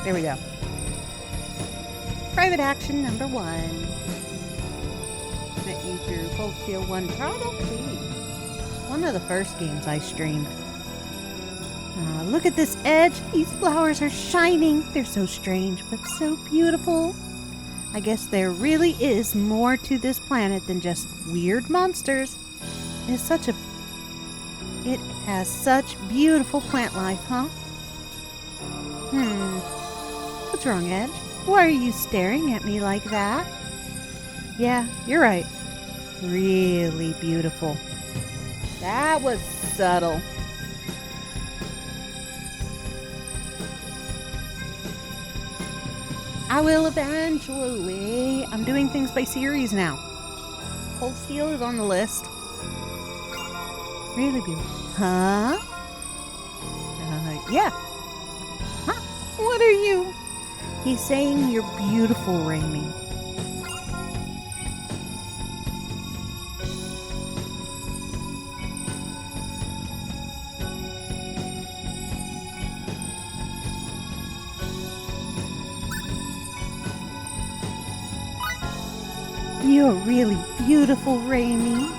There we go. Private action number 1. Met you through Cold Steel 1 probably. One of the first games I streamed. Look at this edge. These flowers are shining. They're so strange, but so beautiful. I guess there really is more to this planet than just weird monsters. It has such beautiful plant life, huh? What's wrong, Edge? Why are you staring at me like that? Yeah, you're right. Really beautiful. That was subtle. I will eventually. I'm doing things by series now. Cold Steel is on the list. Really beautiful. Huh? Yeah. Huh? What are you? He's saying you're beautiful, Raimi. You're really beautiful, Raimi.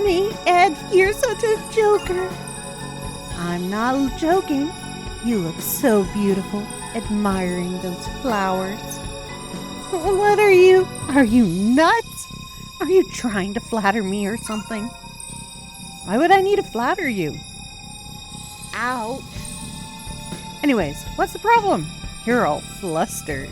Me, Ed, you're such a joker. I'm not joking. You look so beautiful, admiring those flowers. What are you? Are you nuts? Are you trying to flatter me or something? Why would I need to flatter you? Ouch. Anyways, what's the problem? You're all flustered.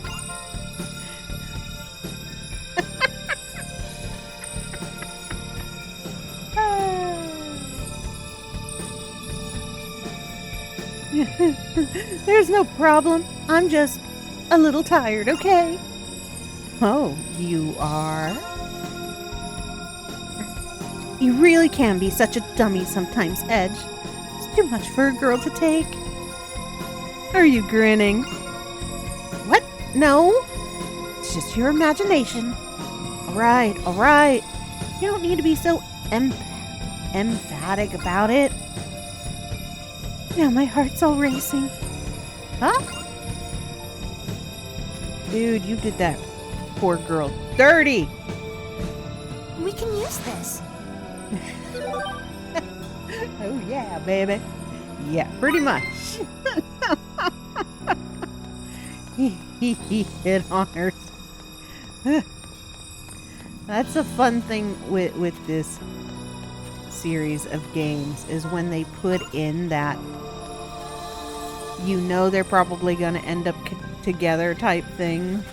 There's no problem. I'm just a little tired, okay? Oh, you are? You really can be such a dummy sometimes, Edge. It's too much for a girl to take. Are you grinning? What? No. It's just your imagination. All right. You don't need to be so emphatic about it. Now my heart's all racing. Huh? Dude, you did that poor girl dirty. We can use this. Oh yeah, baby. Yeah, pretty much. He hit on her. That's a fun thing with this series of games is when they put in that they're probably going to end up together type thing.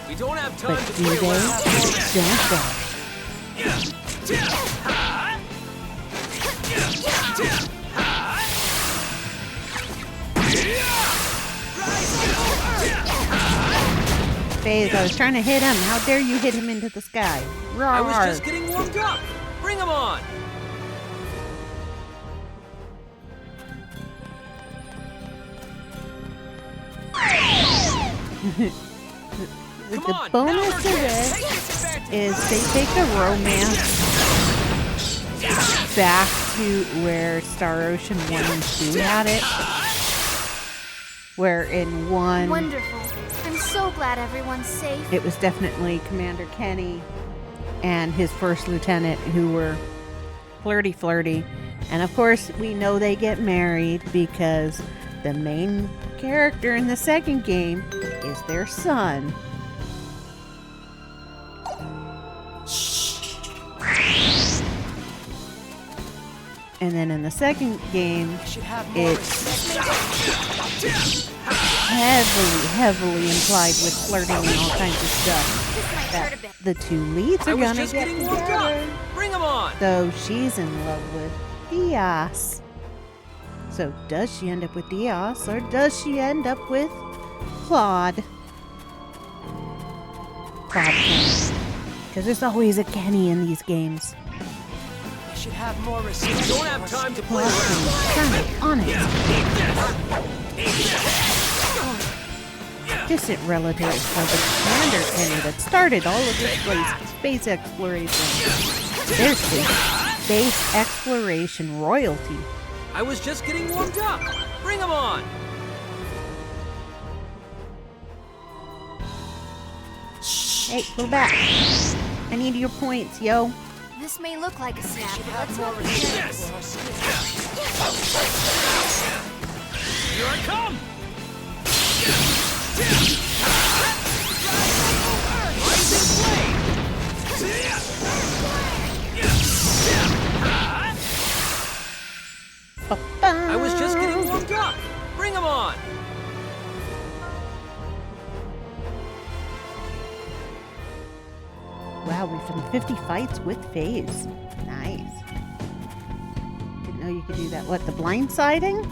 We don't have time But to do play they? Phase, I was trying to hit him. How dare you hit him into the sky? Roar. I was just getting warmed up. Bring him on. The bonus to this is they take the romance back to where Star Ocean 1 and 2 had it. Where in 1... Wonderful. I'm so glad everyone's safe. It was definitely Commander Kenny and his first lieutenant who were flirty. And of course, we know they get married because the main character in the second game is their son. And then in the second game, it's heavily implied with flirting and all kinds of stuff. That the two leads are gonna get together. Bring him on. So she's in love with Diaz. So does she end up with Diaz or does she end up with Claude? Because there's always a Kenny in these games. Should have more respect. We don't have time to play around. On it. Distant relatives of the Commander Kenny that started all of this space exploration. There's space. space exploration royalty. I was just getting warmed up. Bring 'em on. Hey, go back. I need your points, yo. This may look like a snap, Should but have let's more hope it's resistance. Here I come. Rising flame. I was just getting warmed up. Bring 'em on. Wow, we've done 50 fights with phase. Nice. Didn't know you could do that. What, the blindsiding?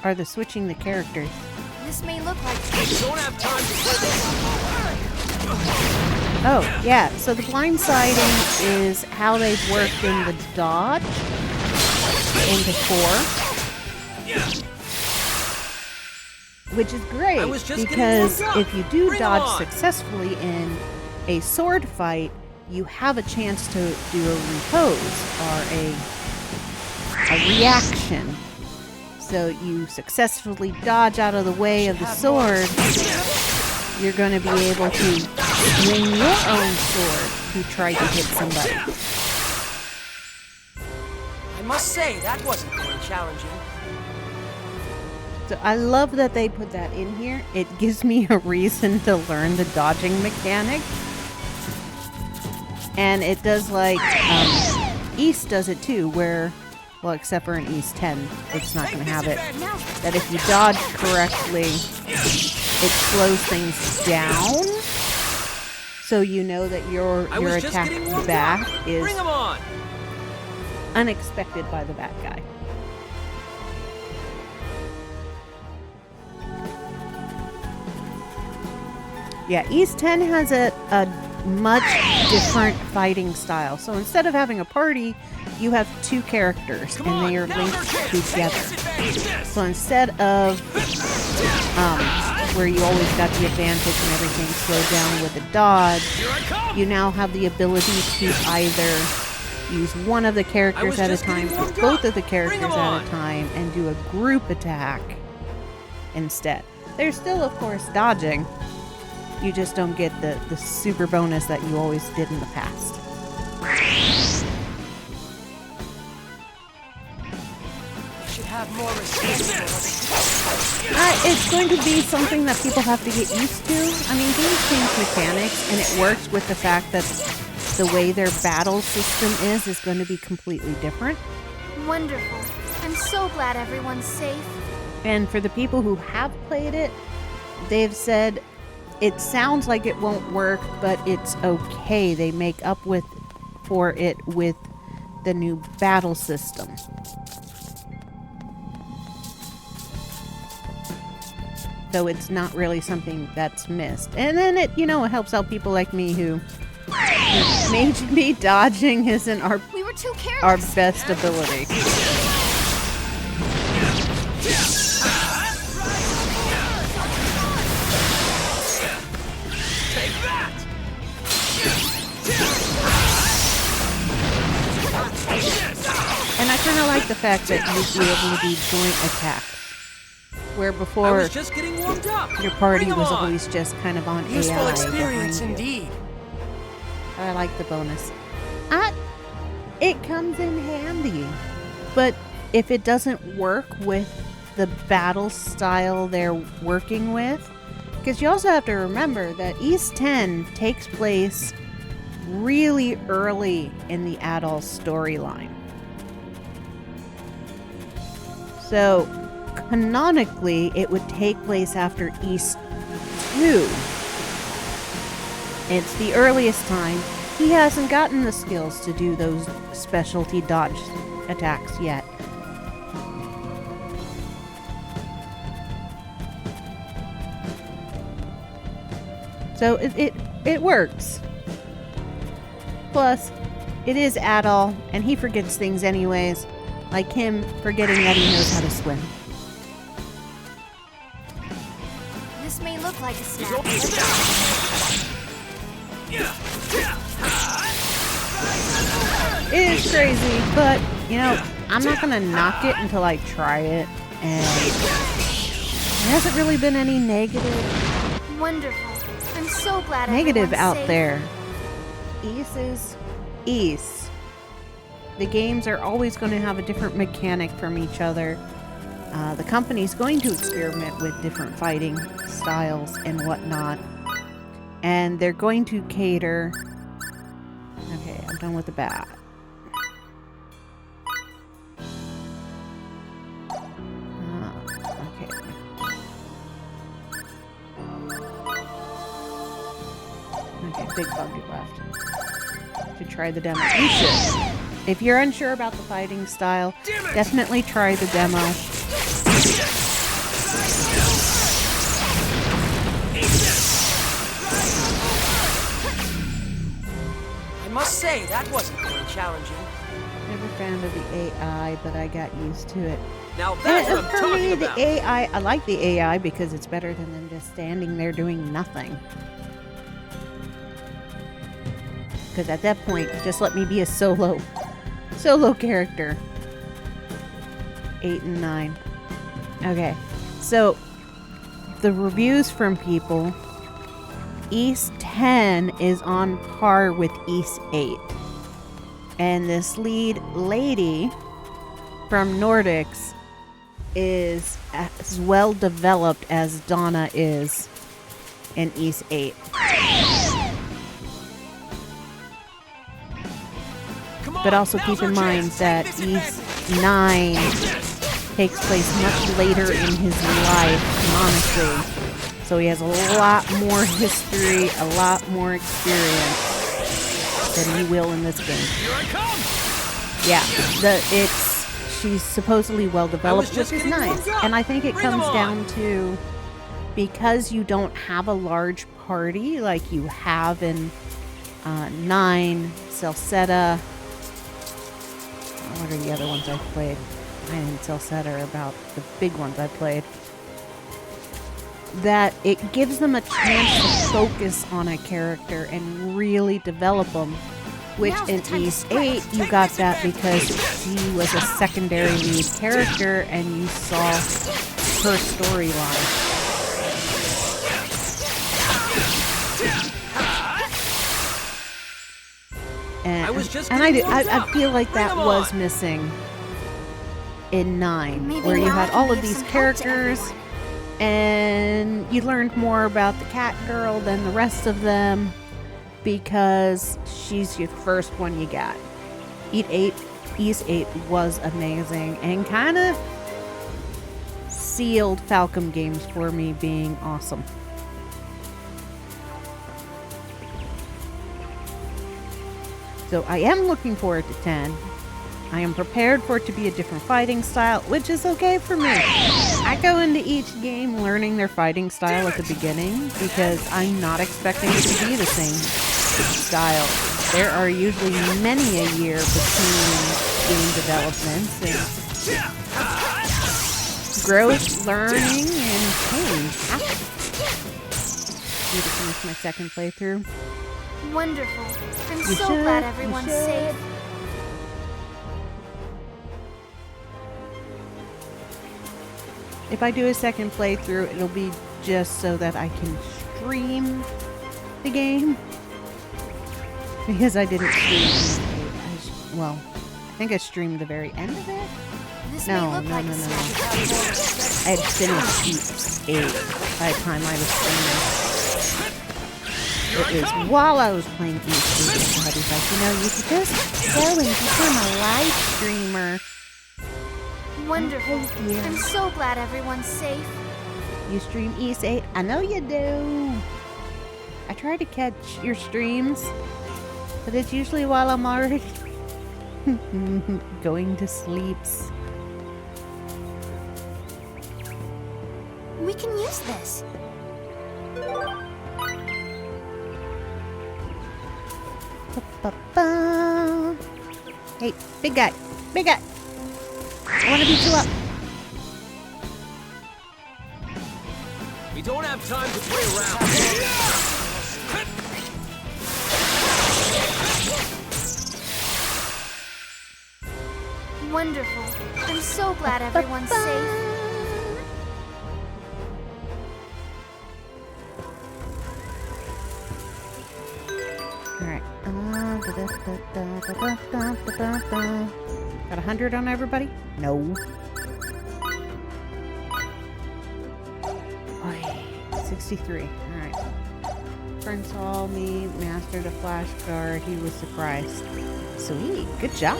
Or the switching the characters? This may look like You don't have time to play Oh, yeah. So the blindsiding is how they've worked in the dodge into 4. Which is great, I was just because getting warmed up. if you do Bring 'em dodge on. successfully in a sword fight, you have a chance to do a repose or a reaction. So you successfully dodge out of the way of the sword, you're going to be able to swing your own sword to try to hit somebody. I must say, that wasn't very challenging. So I love that they put that in here. It gives me a reason to learn the dodging mechanic. And it does like East does it too, where, well, except for in East 10, it's not going to have it. That if you dodge correctly, it slows things down. So you know that your attack back is Bring 'em on. unexpected by the bad guy. Yeah, East 10 has a much different fighting style. So instead of having a party, you have 2 characters, and they are linked together. So instead of where you always got the advantage and everything slowed down with a dodge, you now have the ability to either use one of the characters at a time or both of the characters at a time and do a group attack instead. There's still, of course, dodging. You just don't get the super bonus that you always did in the past. Should have more resistance. It's going to be something that people have to get used to. I mean, games change mechanics, and it works with the fact that the way their battle system is going to be completely different. wonderful. I'm so glad everyone's safe. And for the people who have played it, they've said it sounds like it won't work, but it's okay. They make up for it with the new battle system. So it's not really something that's missed. And then it helps out people like me who maybe dodging isn't We were too careless. our best ability. Take that! And I kind of like the fact that you'd be able to do joint attacks. Where I before was just getting warmed up. your party Bring 'em was on. always just kind of on Useful AI experience behind you. indeed. I like the bonus. It comes in handy. But if it doesn't work with the battle style they're working with, because you also have to remember that East 10 takes place really early in the adult storyline. So, canonically, it would take place after East 2. It's the earliest time. He hasn't gotten the skills to do those specialty dodge attacks yet. So it works. Plus, it is Adol, and he forgets things anyways, like him forgetting that he knows how to swim. This may look like a snap. It is crazy, but, you know, I'm not gonna knock it until I try it, and there hasn't really been any Wonderful. I'm so glad negative everyone's out safe. there. Ys is Ys. The games are always going to have a different mechanic from each other. The company's going to experiment with different fighting styles and whatnot. And they're going to cater... Okay, I'm done with the bat. Okay. Okay, big buggy left. To try the demo. You should. If you're unsure about the fighting style, definitely try the demo. I must say, that wasn't very challenging. Never fan of the AI, but I got used to it. Now that's what I'm For talking me, about. the AI, I like the AI because it's better than them just standing there doing nothing. Because at that point, just let me be a solo character. 8 and 9. Okay, so the reviews from people, Ys 10 is on par with Ys 8. And this lead lady from Nordics is as well developed as Donna is in Ys 8. But also keep in mind that Ys 9 takes place much later in his life, honestly. So he has a lot more history, a lot more experience than he will in this game. Here I come! Yeah, she's supposedly well developed, which is nice. And I think it comes down to, because you don't have a large party like you have in 9, Celceta. What are the other ones I've played? 9 and Celceta are about the big ones I played. That it gives them a chance to focus on a character and really develop them. Which in Ys 8, you got that because she was a secondary lead character and you saw her storyline. And I feel like that was missing in 9, Maybe where you now I had can all of give these some help to characters, everyone. and you learned more about the cat girl than the rest of them because she's your first one you got. Ys 8 was amazing and kind of sealed Falcom games for me being awesome. So I am looking forward to 10. I am prepared for it to be a different fighting style, which is okay for me. I go into each game learning their fighting style at the beginning because I'm not expecting it to be the same style. There are usually many a year between game developments and growth, learning, and change happen. Need to finish my second playthrough. Wonderful. I'm You so should, glad you everyone's should. safe. If I do a second playthrough, it'll be just so that I can stream the game. Because I didn't stream it. Well, I think I streamed the very end of it. This No, may look like a no. snack. I had finished Ys 8 by the time I was streaming. It was while I was playing Ys 8 and somebody's like, you know, you could just go and become a live streamer. Wonderful. Oh, dear. I'm so glad everyone's safe. You stream Ys 8? I know you do. I try to catch your streams, but it's usually while I'm already going to sleep. We can use this. Ba-ba-ba. Hey, big guy. Big guy. I want to beat you up. We don't have time to play around. Wonderful. I'm so glad everyone's safe. Alright. Got 100 on everybody? No. Oy, 63. Alright. Friend saw me master the flash guard. He was surprised. Sweet. Good job.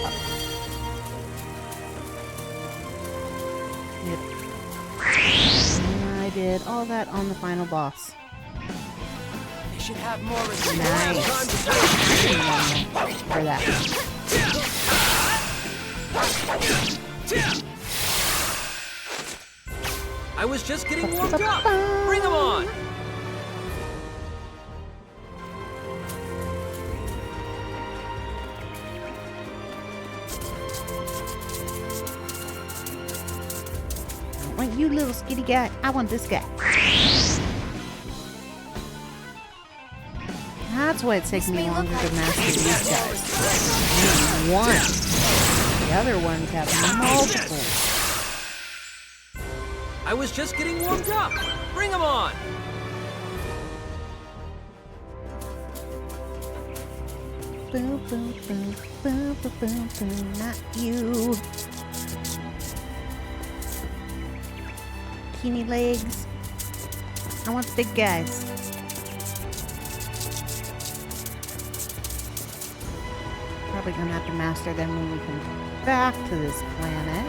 Yep. And I did all that on the final boss. They should have more resistance. Nice. For that. I was just getting warmed up. Bring them on. I don't want you, little skitty guy. I want this guy. That's why it's taking me longer to master these guys. Only one. The other ones have multiple. I was just getting warmed up. Bring them on. Boom, boom, boom, boom, boom, boom, boom. Not you. Teeny legs. I want the big guys. Probably gonna have to master them when we come back to this planet.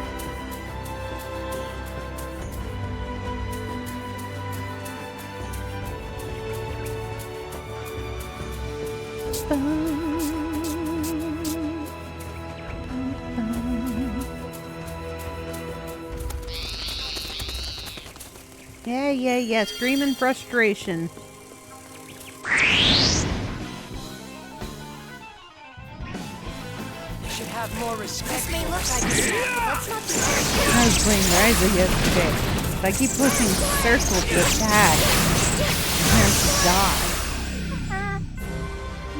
Yeah. Screaming frustration. Have more respect. This may look like a snap, but let's not be I was playing Ryza yesterday, but I keep pushing circle to attack. I have to die.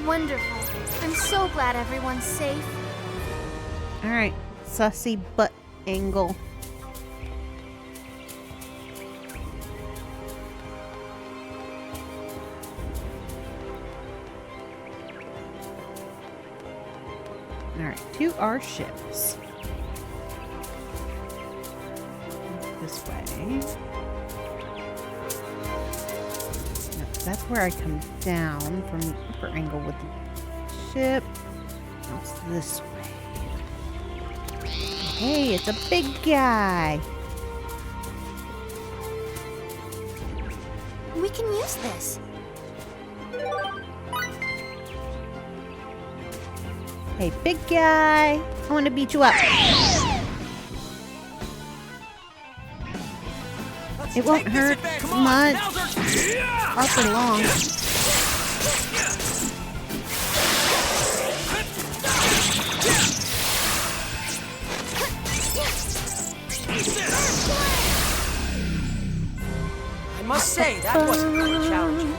wonderful. I'm so glad everyone's safe. Alright, sussy butt angle. Alright, to our ships. This way. No, that's where I come down from the upper angle with the ship. Now it's this way. Hey, it's a big guy. We can use this. Hey, big guy. I want to beat you up. It won't hurt much or for long. I must say, that wasn't really challenging.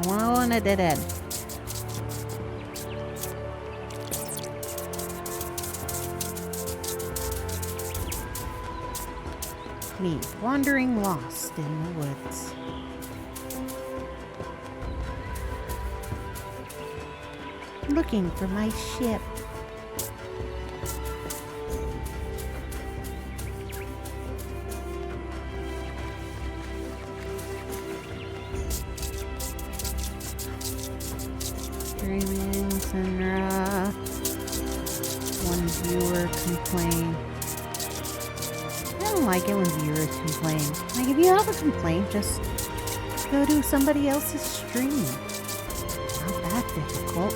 I want a dead end. Me, wandering lost in the woods. Looking for my ship. Streaming Senra. One viewer complained. I don't like it when viewers complain. Like, if you have a complaint, just go to somebody else's stream. Not that difficult.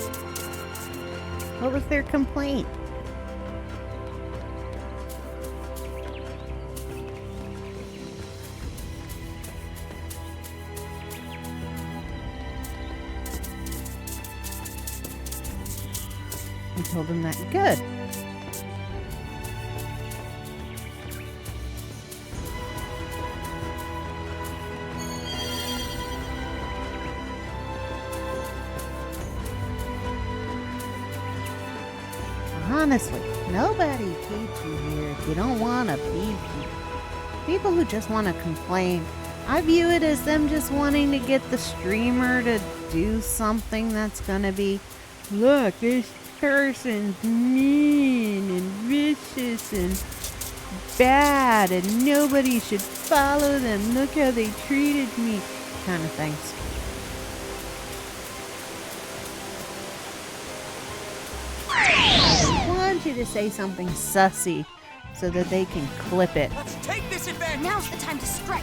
What was their complaint? I told them that. Good. Honestly, nobody keeps you here if you don't want to be here. People who just want to complain, I view it as them just wanting to get the streamer to do something that's gonna be, look, this person's mean and vicious and bad and nobody should follow them. Look how they treated me. Kind of things. I want you to say something sussy so that they can clip it. Let's take this advantage. Now's the time to strike.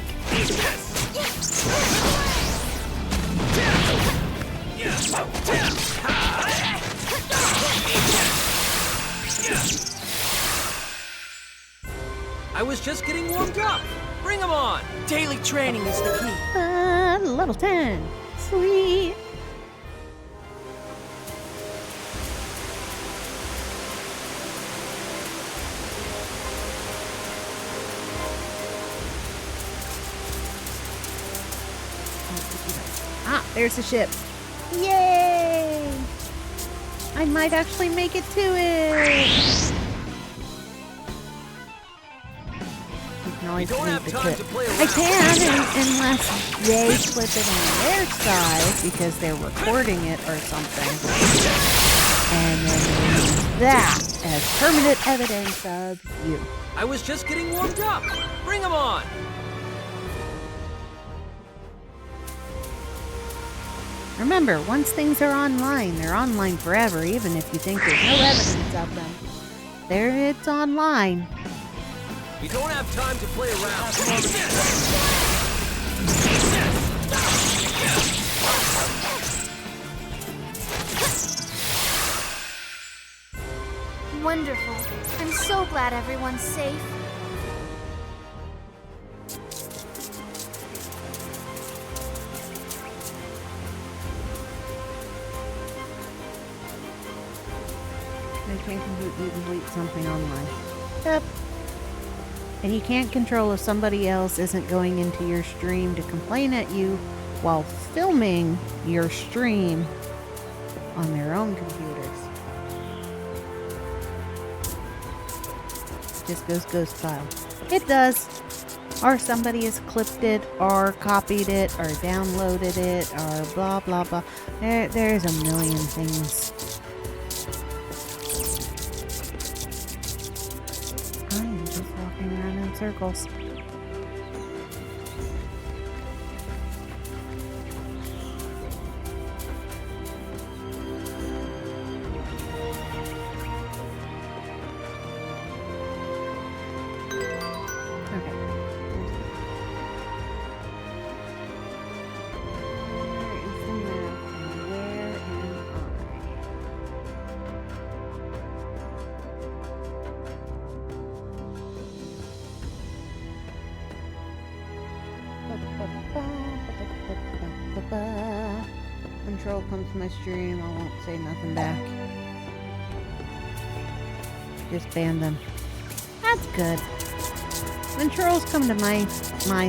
I was just getting warmed up. Bring them on. Daily training is the key. Level 10. Sweet. Ah, there's the ship. Yay! I might actually make it to it. You don't have time to play around. I can, unless they clip it on their side because they're recording it or something. And then they use that as permanent evidence of you. I was just getting warmed up. Bring them on. Remember, once things are online, they're online forever, even if you think there's no evidence of them. There, it's online. You don't have time to play around. Wonderful. I'm so glad everyone's safe. I can't complete something online. Yep. And you can't control if somebody else isn't going into your stream to complain at you while filming your stream on their own computers. Just goes ghost file. It does. Or somebody has clipped it, or copied it, or downloaded it, or blah blah blah. There's a million things. I'm just walking around in circles. When troll comes to my stream, I won't say nothing back. Just ban them. That's good. When trolls come to my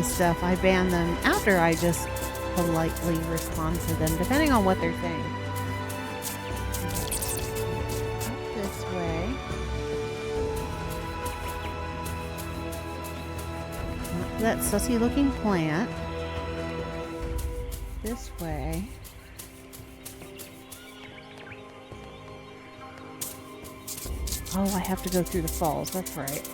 stuff, I ban them after I just politely respond to them, depending on what they're saying. Up this way. Not that sussy looking plant. This way. Oh, I have to go through the falls. That's right.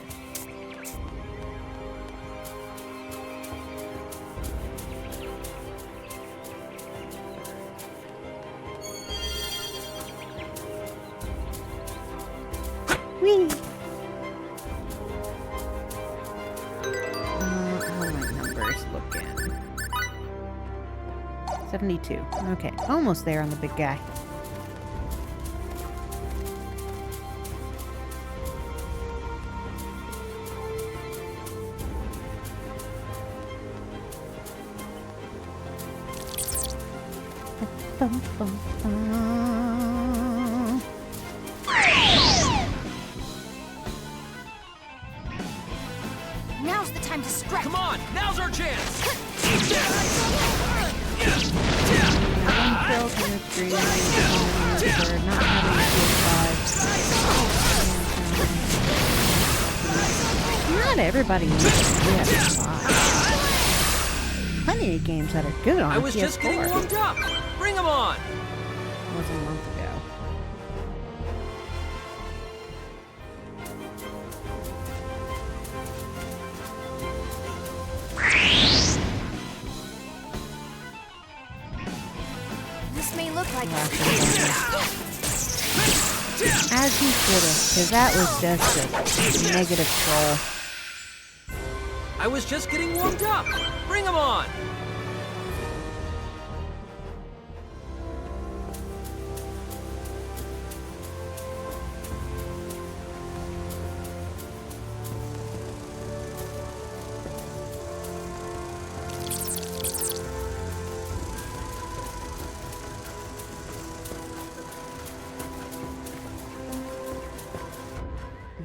Whee! How my numbers looking? 72. Okay, almost there on the big guy. Bum, bum, bum. Now's the time to strike. Come on, now's our chance. One kill from the stream for not having a PS5. Not everybody needs PS5. Plenty of games that are good on I was PS4. just getting warmed up. Bring them on. That was a month ago. This may look like As you should have, because that was just a negative troll. I was just getting warmed up. Bring them on.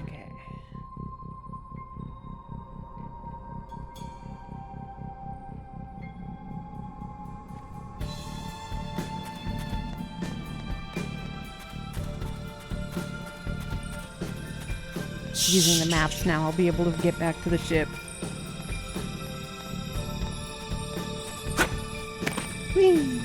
Okay. Using the maps now, I'll be able to get back to the ship. Whee!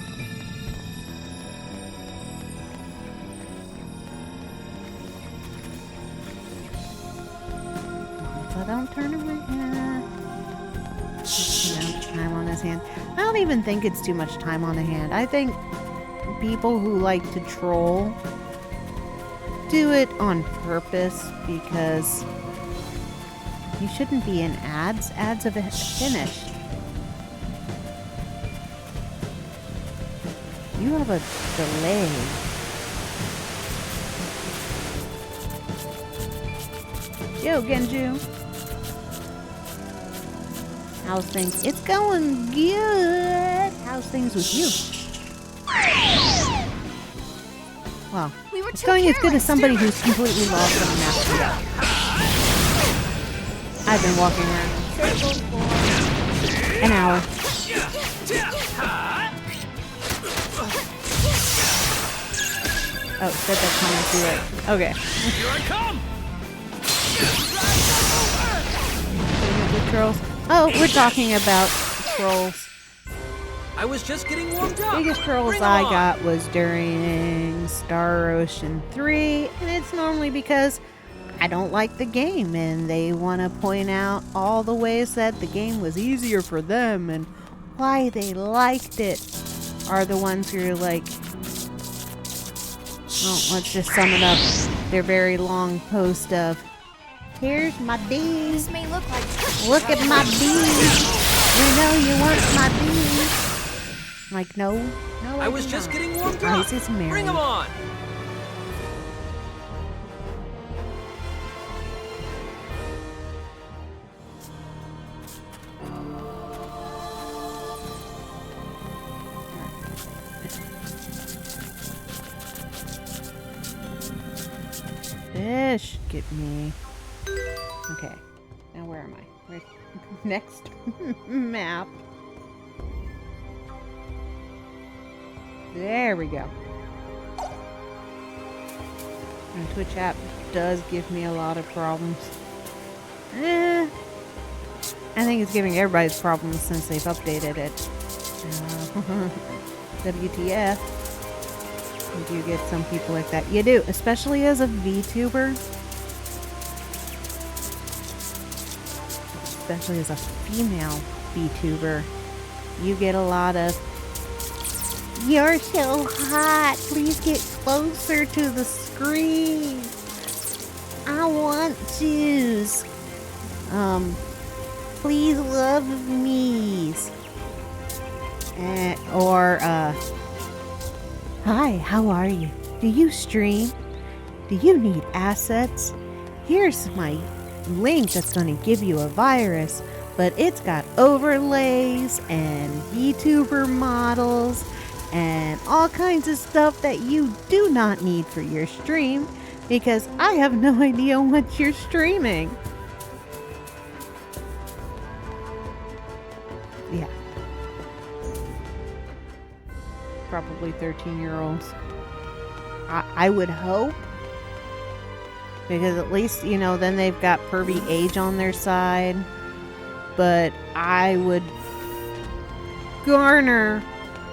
If I don't turn around. Time on his hand. I don't even think it's too much time on the hand. I think people who like to troll do it on purpose because you shouldn't be in ads. Ads have finished. You have a delay. Yo, Genju. How's things? It's going good. How's things with you? Well, we were it's too going as good careless. as somebody who's completely lost on the map. I've been walking around an hour. Oh, said that comment too late. Okay. Here I come. The trolls. Oh, we're talking about trolls. I was just getting warmed up. Biggest trolls Bring 'em I on. got was during Star Ocean 3, and it's normally because I don't like the game and they want to point out all the ways that the game was easier for them and why they liked it are the ones who are like, well, let's just sum it up. Their very long post of, here's my bee. This may look like Look at my bee. You know you want my bee. Like, no. No, I was do just not. getting warmed up. Ice is married. Bring them on. This should get me. Okay. Now where am I? Where's next map? There we go. And Twitch app does give me a lot of problems. I think it's giving everybody's problems since they've updated it. WTF. You do get some people like that. You do, especially as a VTuber. Especially as a female VTuber. You get a lot of, you're so hot, please get closer to the screen. I want juice. Please love me. Hi, how are you? Do you stream? Do you need assets? Here's my link that's going to give you a virus, but it's got overlays and VTuber models and all kinds of stuff that you do not need for your stream because I have no idea what you're streaming. Yeah. Probably 13-year-olds. I would hope Because at least, you know, then they've got pervy age on their side. But I would garner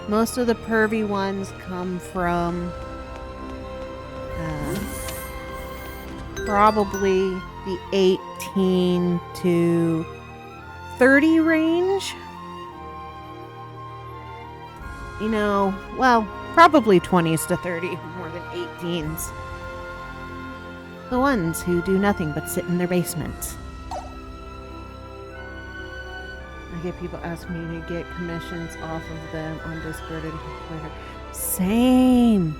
most of the pervy ones come from probably the 18 to 30 range. You know, well, probably 20s to 30 more than 18s. The ones who do nothing but sit in their basements. I get people ask me to get commissions off of them on Discord and Twitter. Same.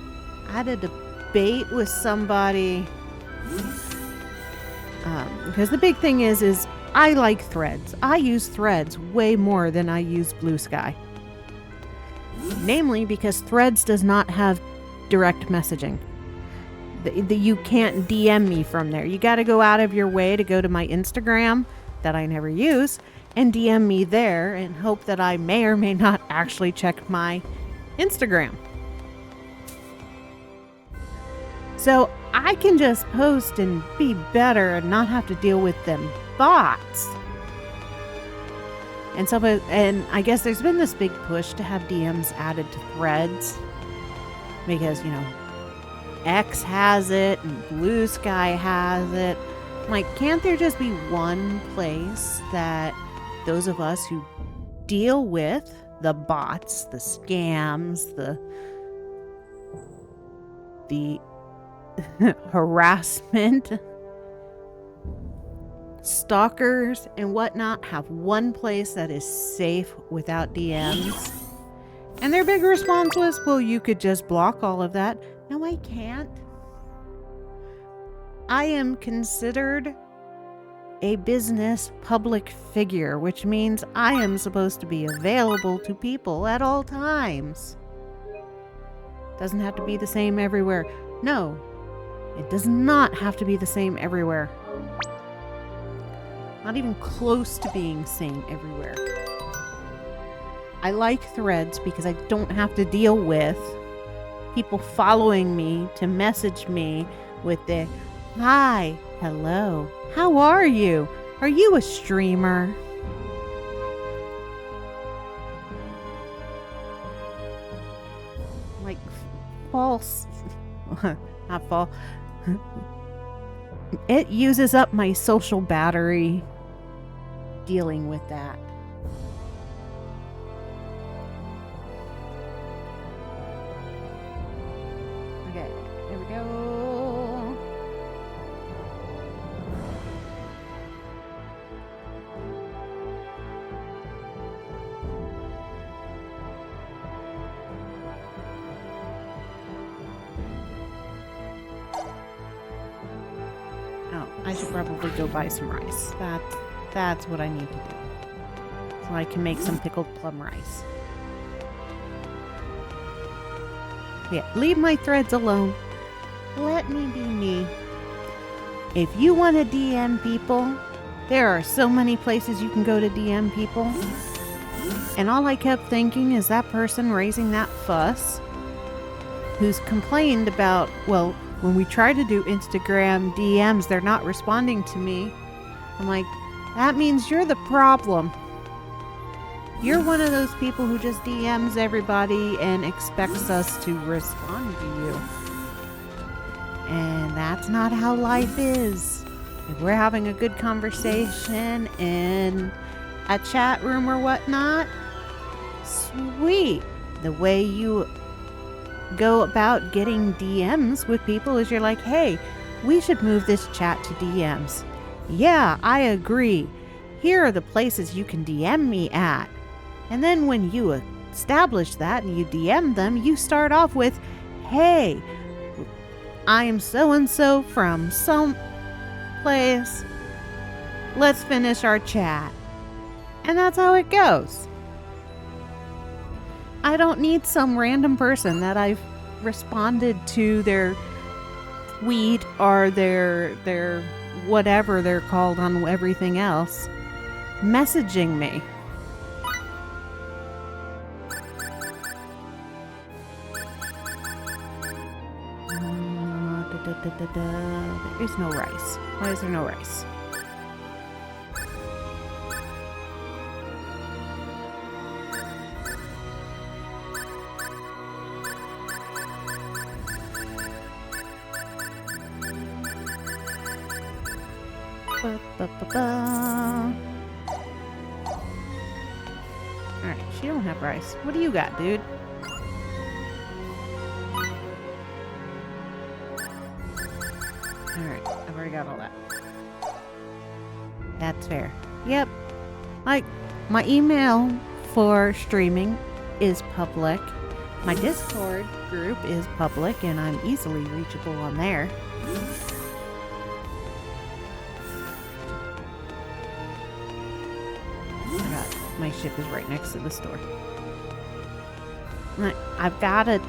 I had a debate with somebody. Because the big thing is I like threads. I use threads way more than I use Blue Sky. Namely because threads does not have direct messaging. You can't DM me from there. You got to go out of your way to go to my Instagram that I never use and DM me there and hope that I may or may not actually check my Instagram. So I can just post and be better and not have to deal with them bots. And I guess there's been this big push to have DMs added to threads because, you know, X has it and Blue Sky has it. Like, can't there just be one place that those of us who deal with the bots, the scams, the harassment, stalkers and whatnot have one place that is safe without DMs? And their big response was, well, you could just block all of that. No, I can't. I am considered a business public figure, which means I am supposed to be available to people at all times. Doesn't have to be the same everywhere. No, it does not have to be the same everywhere. Not even close to being same everywhere. I like threads because I don't have to deal with people following me to message me with the hi, hello, how are you? Are you a streamer? Like false, not false. It uses up my social battery dealing with that. Okay, here we go. Oh, I should probably go buy some rice. That's what I need to do. So I can make some pickled plum rice. Yeah, leave my threads alone. Let me be me. If you want to DM people, there are so many places you can go to DM people. And all I kept thinking is that person raising that fuss who's complained about, well, when we try to do Instagram DMs, they're not responding to me. I'm like, that means you're the problem. You're one of those people who just DMs everybody and expects us to respond to you. And that's not how life is. If we're having a good conversation in a chat room or whatnot, sweet. The way you go about getting DMs with people is you're like, hey, we should move this chat to DMs. Yeah, I agree. Here are the places you can DM me at. And then when you establish that and you DM them, you start off with, hey, I am so-and-so from some place. Let's finish our chat. And that's how it goes. I don't need some random person that I've responded to their tweet or their whatever they're called on everything else messaging me. There is no rice. Why is there no rice? Alright, she don't have rice. What do you got, dude? Alright, I've already got all that. That's fair. Yep. My email for streaming is public. My Discord group is public, and I'm easily reachable on there. My ship is right next to the store. I've got an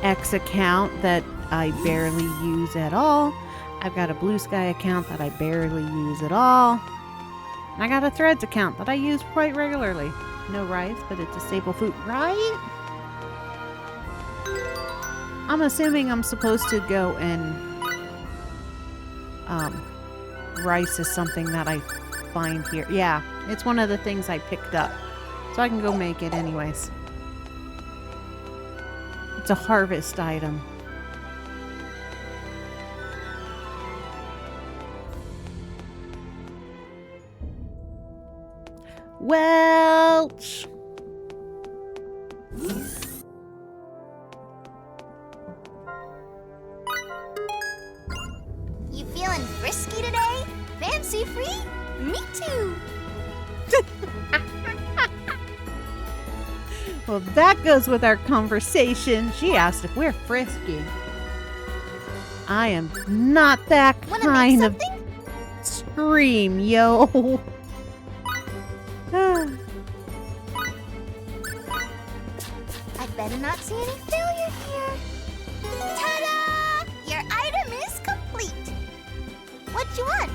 X account that I barely use at all. I've got a Blue Sky account that I barely use at all. And I got a Threads account that I use quite regularly. No rice, but it's a staple food, right? I'm assuming I'm supposed to go and rice is something that I find here. Yeah, it's one of the things I picked up. So I can go make it anyways. It's a harvest item. Welch! You feeling frisky today? Fancy free? Me too. Well, that goes with our conversation. She asked if we're frisky. I am not that kind of stream, yo. I better not see any failure here. Ta-da! Your item is complete. What you want?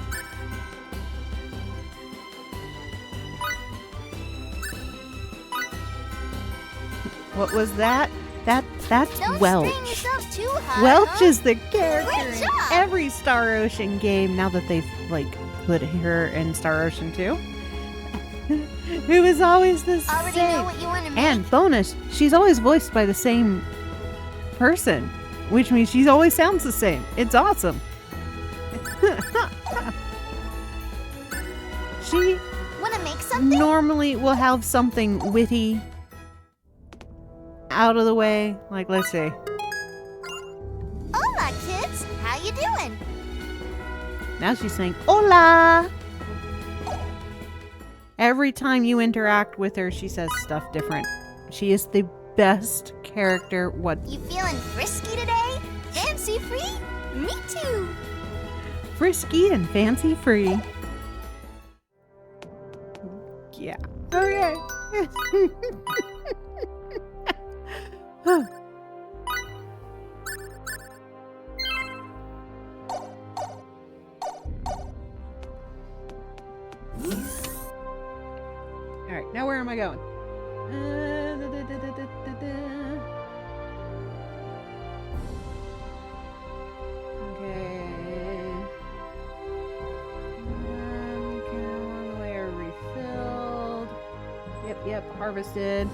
What was that? That's Don't Welch. strain yourself too hard, Welch huh? is the character Great in job. every Star Ocean game now that they've put her in Star Ocean 2. Who is always the Already same. know what you want to make? And bonus, she's always voiced by the same person, which means she always sounds the same. It's awesome. She Want to make something? normally will have something witty out of the way. Like, let's see. Hola, kids. How you doing? Now she's saying, hola! Every time you interact with her, she says stuff different. She is the best character. What? You feeling frisky today? Fancy free? Me too. Frisky and fancy free. Yeah. Okay. Alright, now where am I going? Okay. One way are refilled. Yep, harvested.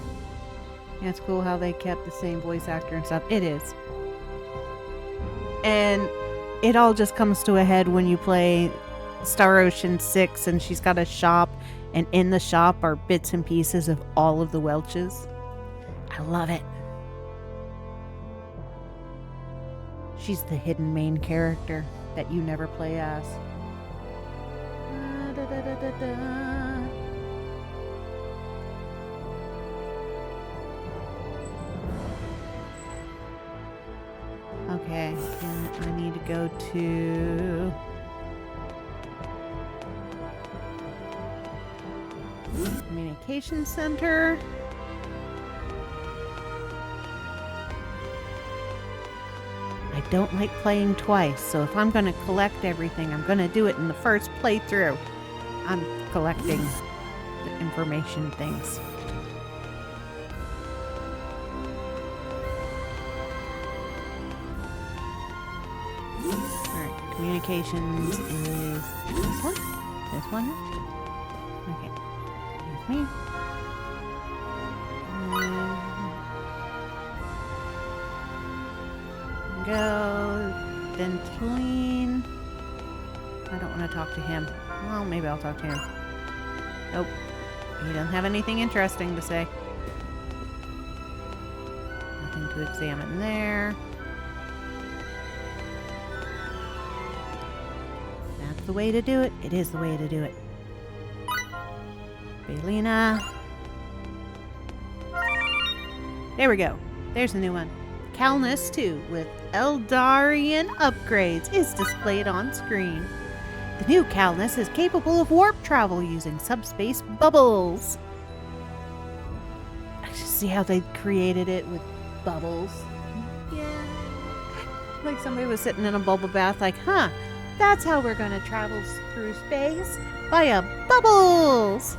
Yeah, it's cool how they kept the same voice actor and stuff. It is. And it all just comes to a head when you play Star Ocean 6 and she's got a shop, and in the shop are bits and pieces of all of the Welches. I love it. She's the hidden main character that you never play as. Okay, and I need to go to... Communication Center. I don't like playing twice, so if I'm going to collect everything, I'm going to do it in the first playthrough. I'm collecting the information things. Communications is this one? This one? Okay. Here's me. Go. Ventline. I don't want to talk to him. Well, maybe I'll talk to him. Nope. He doesn't have anything interesting to say. Nothing to examine there. That's the way to do it. It is the way to do it. Baylina. There we go. There's a new one. Calnus 2 with Eldarian upgrades is displayed on screen. The new Calnus is capable of warp travel using subspace bubbles. I just see how they created it with bubbles. Yeah. Like somebody was sitting in a bubble bath like, huh, that's how we're going to travel through space, via bubbles.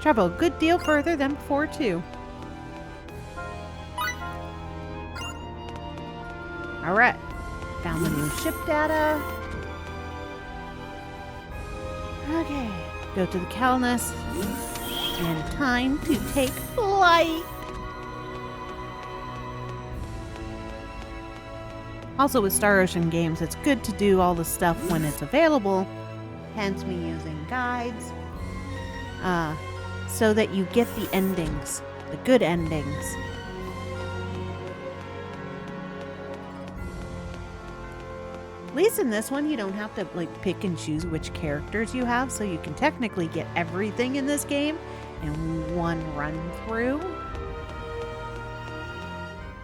Travel a good deal further than before, too. Alright. Found the new ship data. Okay, go to the Calnus, and time to take flight. Also with Star Ocean games, it's good to do all the stuff when it's available, hence me using guides, so that you get the endings, the good endings. At least in this one, you don't have to like pick and choose which characters you have, so you can technically get everything in this game in one run through,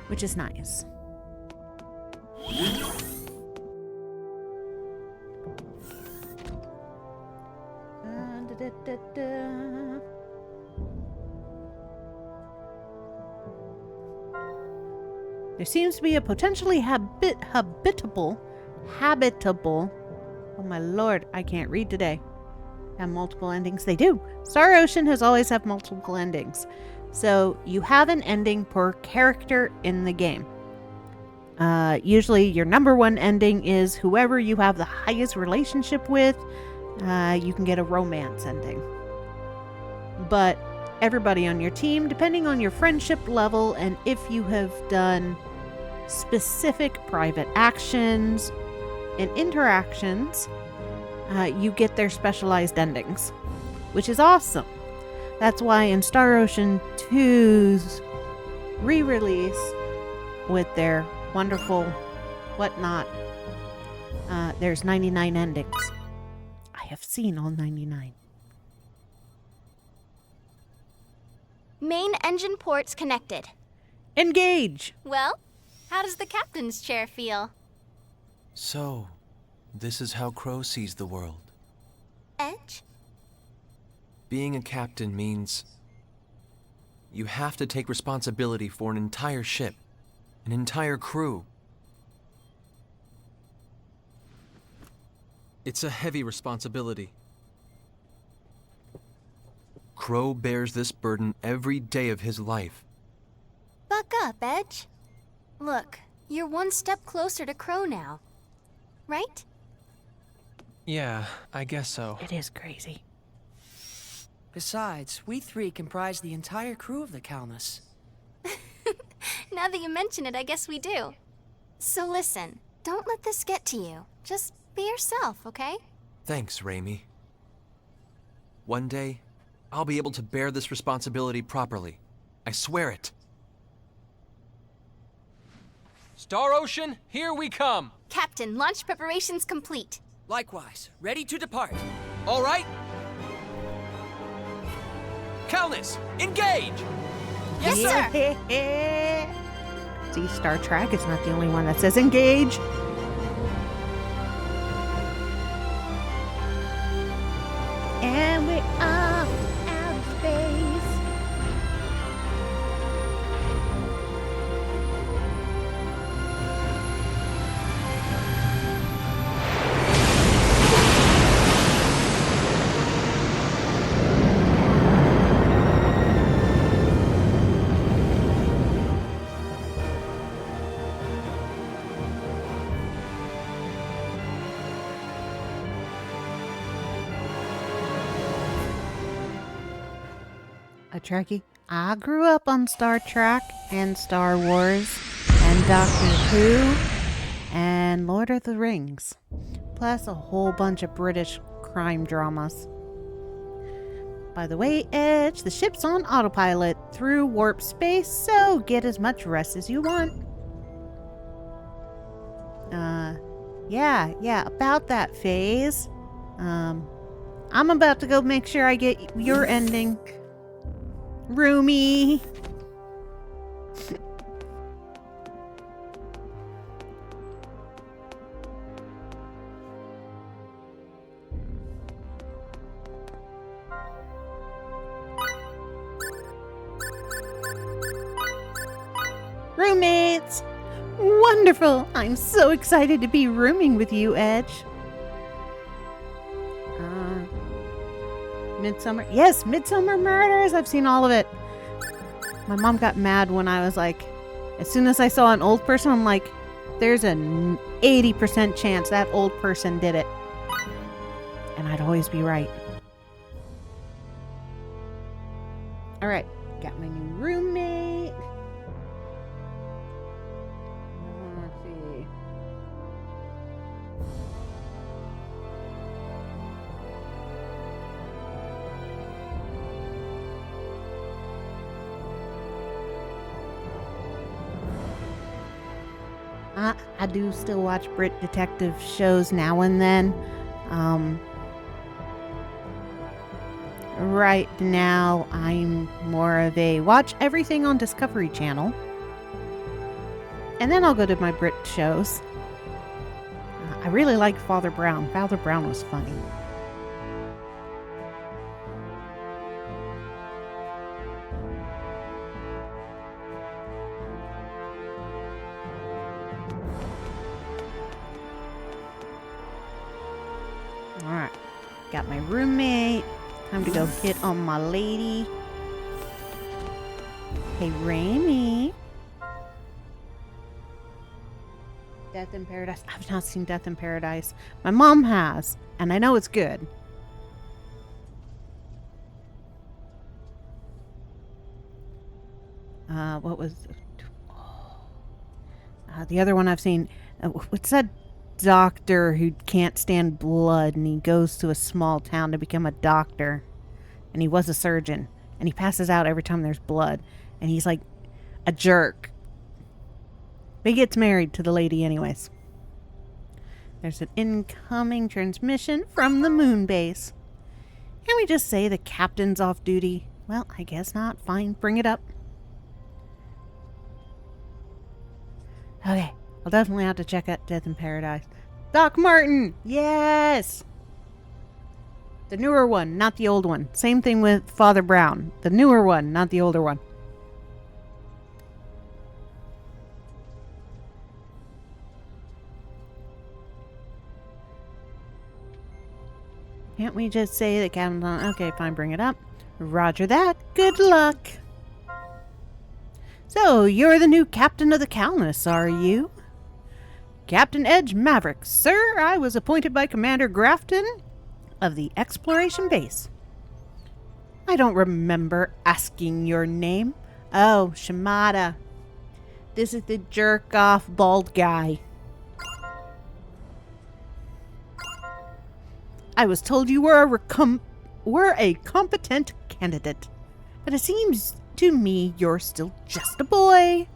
which is nice. There seems to be a potentially habitable, oh my lord, I can't read today, have multiple endings. They do. Star Ocean has always had multiple endings. So you have an ending per character in the game. Usually your number one ending is whoever you have the highest relationship with. You can get a romance ending. But everybody on your team, depending on your friendship level and if you have done specific private actions and interactions, you get their specialized endings, which is awesome. That's why in Star Ocean 2's re-release with their wonderful whatnot, there's 99 endings. I have seen all 99. Main engine ports connected. Engage! Well, how does the captain's chair feel? So, this is how Crow sees the world. Edge? Being a captain means you have to take responsibility for an entire ship, an entire crew. It's a heavy responsibility. Crow bears this burden every day of his life. Buck up, Edge. Look, you're one step closer to Crow now. Right? Yeah, I guess so. It is crazy. Besides, we three comprise the entire crew of the Calnus. Now that you mention it, I guess we do. So listen, don't let this get to you. Just be yourself, okay? Thanks, Raimi. One day, I'll be able to bear this responsibility properly. I swear it. Star Ocean, here we come! Captain, launch preparations complete. Likewise, ready to depart. All right? Calnus, engage! Yes, sir! See, Star Trek is not the only one that says engage. And we're off out of space. Trekkie. I grew up on Star Trek and Star Wars and Doctor Who and Lord of the Rings. Plus a whole bunch of British crime dramas. By the way, Edge, the ship's on autopilot through warp space, so get as much rest as you want. Yeah, about that phase. I'm about to go make sure I get your ending. Roomy. Roommates! Wonderful! I'm so excited to be rooming with you, Edge. Midsummer. Yes, Midsummer Murders. I've seen all of it. My mom got mad when I was like, as soon as I saw an old person, I'm like, there's an 80% chance that old person did it. And I'd always be right. All right, got my new roommate. Let's see. I do still watch Brit detective shows now and then. Right now, I'm more of a watch everything on Discovery Channel. And then I'll go to my Brit shows. I really liked Father Brown. Father Brown was funny. Alright, got my roommate. Time to go hit on my lady. Hey, Rainy. Death in Paradise. I've not seen Death in Paradise. My mom has, and I know it's good. What was... the other one I've seen... what's that doctor who can't stand blood and he goes to a small town to become a doctor, and he was a surgeon, and he passes out every time there's blood, and he's like a jerk, but he gets married to the lady anyways. There's an incoming transmission from the moon base. Can we just say the captain's off duty? Well, I guess not. Fine, bring it up. Okay, I'll definitely have to check out Death in Paradise. Doc Martin! Yes! The newer one, not the old one. Same thing with Father Brown. The newer one, not the older one. Can't we just say that Captain's on? Okay, fine, bring it up. Roger that. Good luck. So, you're the new captain of the Calnus, are you? Captain Edge Maverick. Sir, I was appointed by Commander Grafton of the Exploration Base. I don't remember asking your name. Oh, Shimada. This is the jerk-off bald guy. I was told you were a competent candidate, but it seems to me you're still just a boy.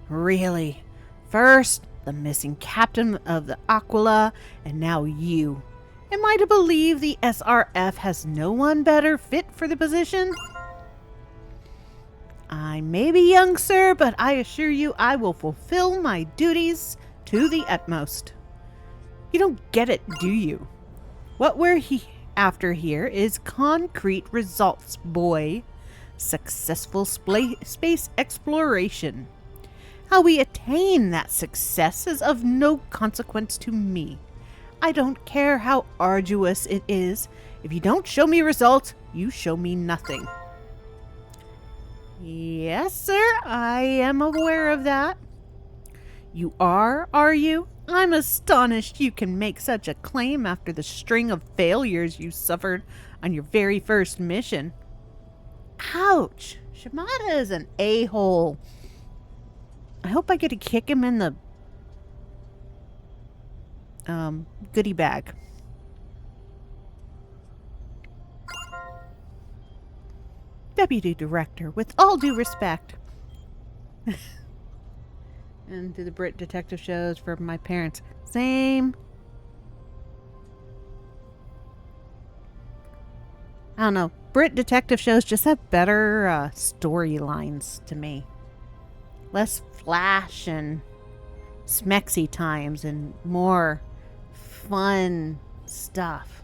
Really? First, the missing captain of the Aquila, and now you. Am I to believe the SRF has no one better fit for the position? I may be young, sir, but I assure you I will fulfill my duties to the utmost. You don't get it, do you? What we're after here is concrete results, boy. Successful space exploration. How we attain that success is of no consequence to me. I don't care how arduous it is. If you don't show me results, you show me nothing. Yes, sir, I am aware of that. You are you? I'm astonished you can make such a claim after the string of failures you suffered on your very first mission. Ouch! Shimada is an a-hole. I hope I get to kick him in the goodie bag. Deputy Director, with all due respect. And to the Brit detective shows for my parents. Same. I don't know. Brit detective shows just have better storylines to me. Less flash and smexy times and more fun stuff.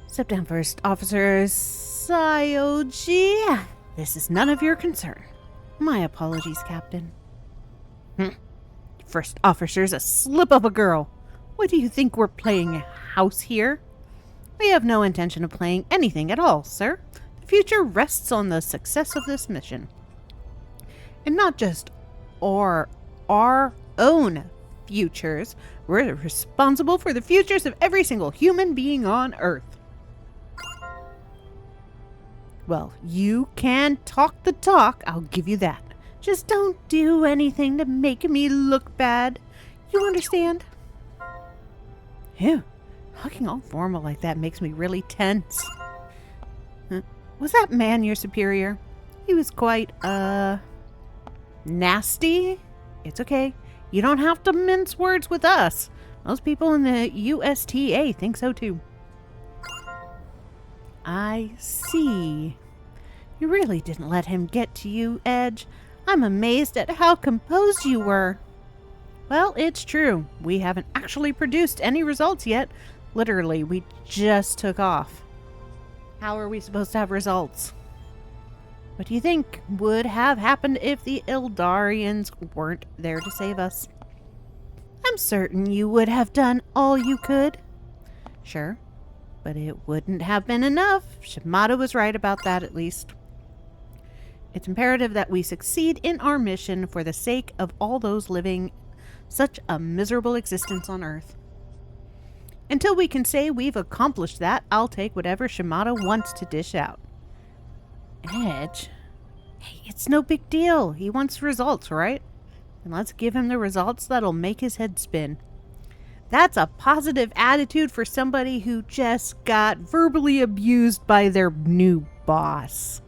Step down first, Officer AoiSi. This is none of your concern. My apologies, Captain. First officer's a slip of a girl. What do you think we're playing house here? We have no intention of playing anything at all, sir. The future rests on the success of this mission. And not just our own futures. We're responsible for the futures of every single human being on Earth. Well, you can talk the talk, I'll give you that. Just don't do anything to make me look bad. You understand? Ew, talking all formal like that makes me really tense. Was that man your superior? He was quite, nasty? It's okay. You don't have to mince words with us. Most people in the USTA think so too. I see. You really didn't let him get to you, Edge. I'm amazed at how composed you were. Well, it's true. We haven't actually produced any results yet. Literally, we just took off. How are we supposed to have results? What do you think would have happened if the Eldarians weren't there to save us? I'm certain you would have done all you could. Sure. But it wouldn't have been enough. Shimada was right about that, at least. It's imperative that we succeed in our mission for the sake of all those living such a miserable existence on Earth. Until we can say we've accomplished that, I'll take whatever Shimada wants to dish out. Edge? Hey, it's no big deal. He wants results, right? And let's give him the results that'll make his head spin. That's a positive attitude for somebody who just got verbally abused by their new boss.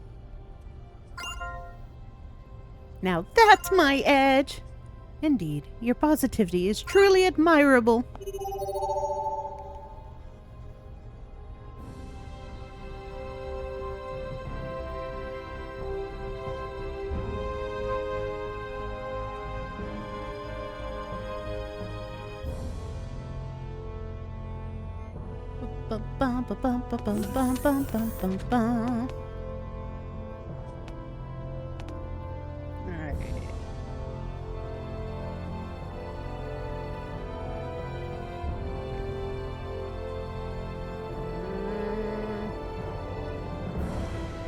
Now that's my Edge. Indeed, your positivity is truly admirable.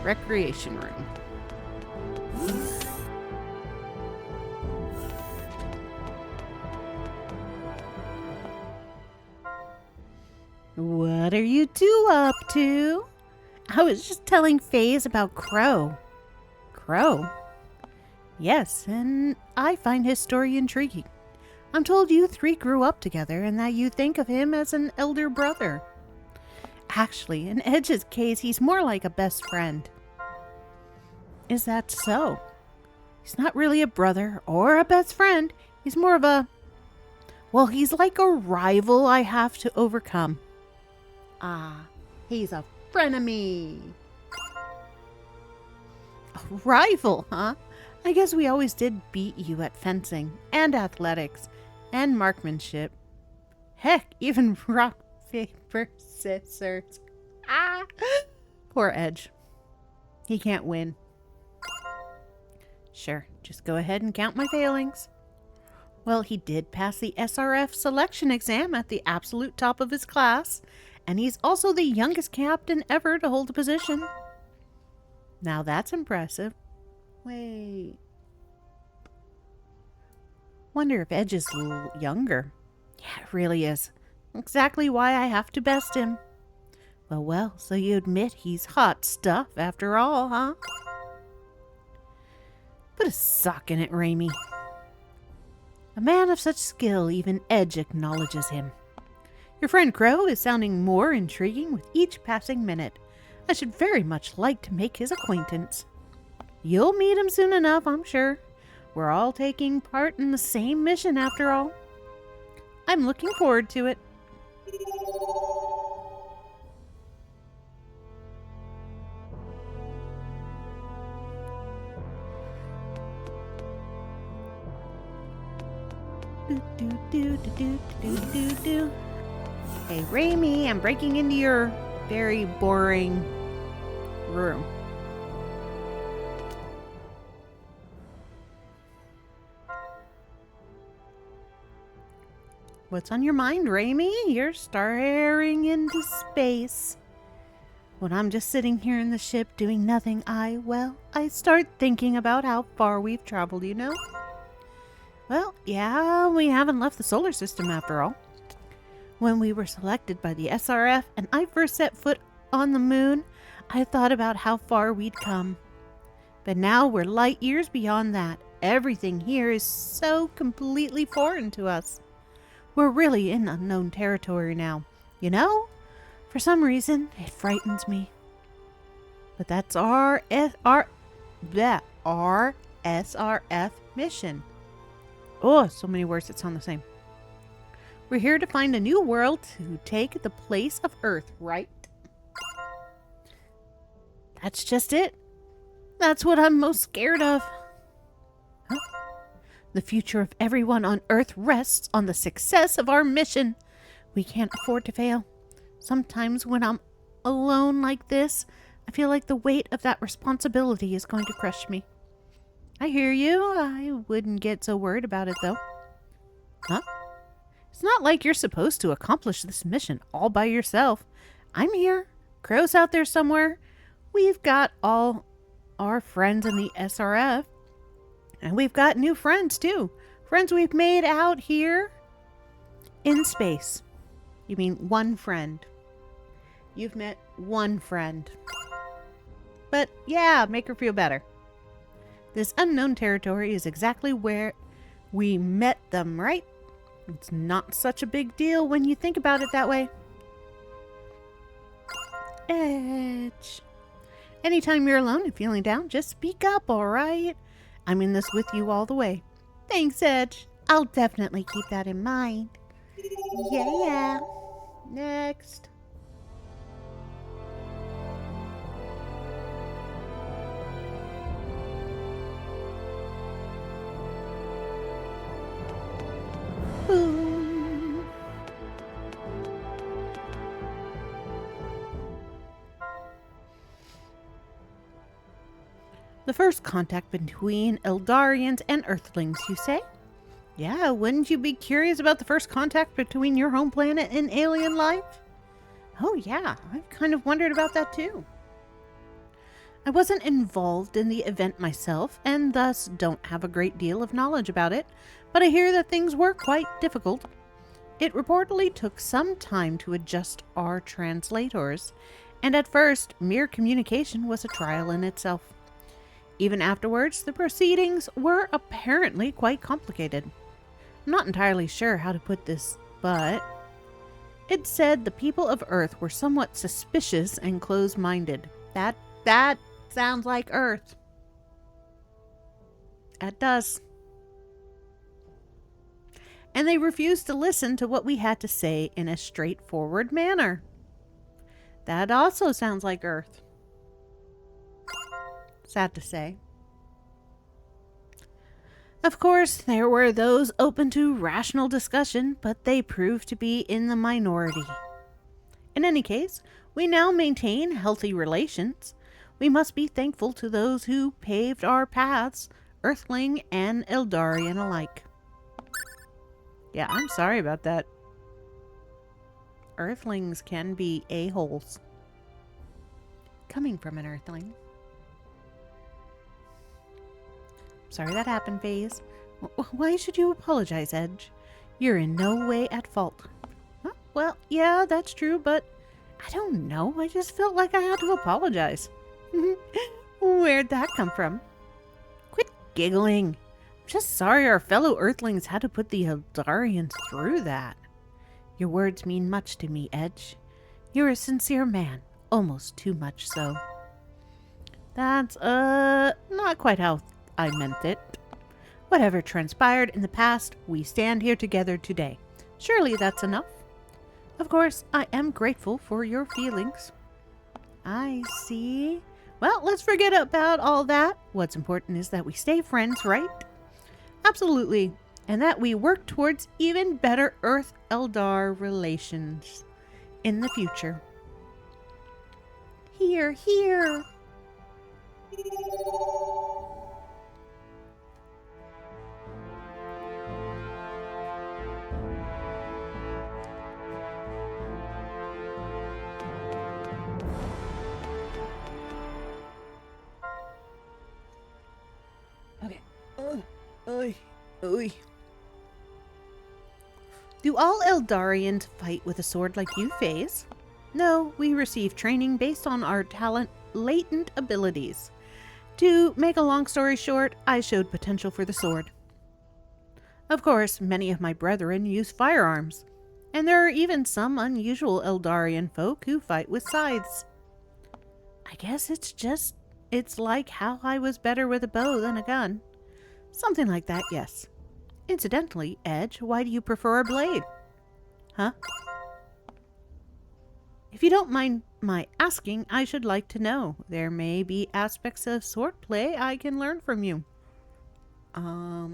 Recreation room. What are you two up to? I was just telling FaZe about Crow. Crow? Yes, and I find his story intriguing. I'm told you three grew up together and that you think of him as an elder brother. Actually, in Edge's case, he's more like a best friend. Is that so? He's not really a brother or a best friend. He's more of a... Well, he's like a rival I have to overcome. Ah, he's a frenemy. A rival, huh? I guess we always did beat you at fencing and athletics and marksmanship. Heck, even rock, paper, scissors. Ah! Poor Edge. He can't win. Sure, just go ahead and count my failings. Well, he did pass the SRF selection exam at the absolute top of his class, and he's also the youngest captain ever to hold the position. Now that's impressive. Wait. Wonder if Edge is younger. Yeah, it really is. Exactly why I have to best him. Well, so you admit he's hot stuff after all, huh? Put a sock in it, Raimi. A man of such skill, even Edge acknowledges him. Your friend Crow is sounding more intriguing with each passing minute. I should very much like to make his acquaintance. You'll meet him soon enough, I'm sure. We're all taking part in the same mission after all. I'm looking forward to it. Hey, Raimi, I'm breaking into your very boring room. What's on your mind, Raimi? You're staring into space. When I'm just sitting here in the ship doing nothing, I start thinking about how far we've traveled, you know? Well, yeah, we haven't left the solar system after all. When we were selected by the SRF and I first set foot on the moon, I thought about how far we'd come. But now we're light years beyond that. Everything here is so completely foreign to us. We're really in unknown territory now. You know, for some reason, it frightens me. But that's our SRF mission. Oh, so many words that sound the same. We're here to find a new world to take the place of Earth, right? That's just it. That's what I'm most scared of. Huh? The future of everyone on Earth rests on the success of our mission. We can't afford to fail. Sometimes when I'm alone like this, I feel like the weight of that responsibility is going to crush me. I hear you. I wouldn't get so worried about it, though. Huh? It's not like you're supposed to accomplish this mission all by yourself. I'm here. Crow's out there somewhere. We've got all our friends in the SRF. And we've got new friends, too. Friends we've made out here in space. You mean one friend. You've met one friend. But, yeah, make her feel better. This unknown territory is exactly where we met them, right? It's not such a big deal when you think about it that way. Edge. Anytime you're alone and feeling down, just speak up, alright? I'm in this with you all the way. Thanks, Edge. I'll definitely keep that in mind. Yeah. Next. Boom. The first contact between Eldarians and Earthlings, you say? Yeah, wouldn't you be curious about the first contact between your home planet and alien life? Oh yeah, I've kind of wondered about that too. I wasn't involved in the event myself, and thus don't have a great deal of knowledge about it, but I hear that things were quite difficult. It reportedly took some time to adjust our translators, and at first, mere communication was a trial in itself. Even afterwards, the proceedings were apparently quite complicated. I'm not entirely sure how to put this, but it said the people of Earth were somewhat suspicious and closed-minded. That sounds like Earth. It does. And they refused to listen to what we had to say in a straightforward manner. That also sounds like Earth. Sad to say. Of course, there were those open to rational discussion, but they proved to be in the minority. In any case, we now maintain healthy relations. We must be thankful to those who paved our paths, Earthling and Eldarian alike. Yeah, I'm sorry about that. Earthlings can be a-holes. Coming from an Earthling. Sorry that happened, Faze. Why should you apologize, Edge? You're in no way at fault. Huh? Well, yeah, that's true, but I don't know. I just felt like I had to apologize. Where'd that come from? Quit giggling. I'm just sorry our fellow Earthlings had to put the Eldarians through that. Your words mean much to me, Edge. You're a sincere man. Almost too much so. That's, not quite how I meant it. Whatever transpired in the past, we stand here together today. Surely that's enough. Of course, I am grateful for your feelings. I see. Well, let's forget about all that. What's important is that we stay friends, right? Absolutely. And that we work towards even better Earth-Eldar relations in the future. Here, here. Okay. Do all Eldarians fight with a sword like you, Phase? No, we receive training based on our latent abilities. To make a long story short, I showed potential for the sword. Of course, many of my brethren use firearms, and there are even some unusual Eldarian folk who fight with scythes. I guess it's like how I was better with a bow than a gun. Something like that, yes. Incidentally, Edge, why do you prefer a blade? Huh? If you don't mind my asking, I should like to know. There may be aspects of swordplay I can learn from you. I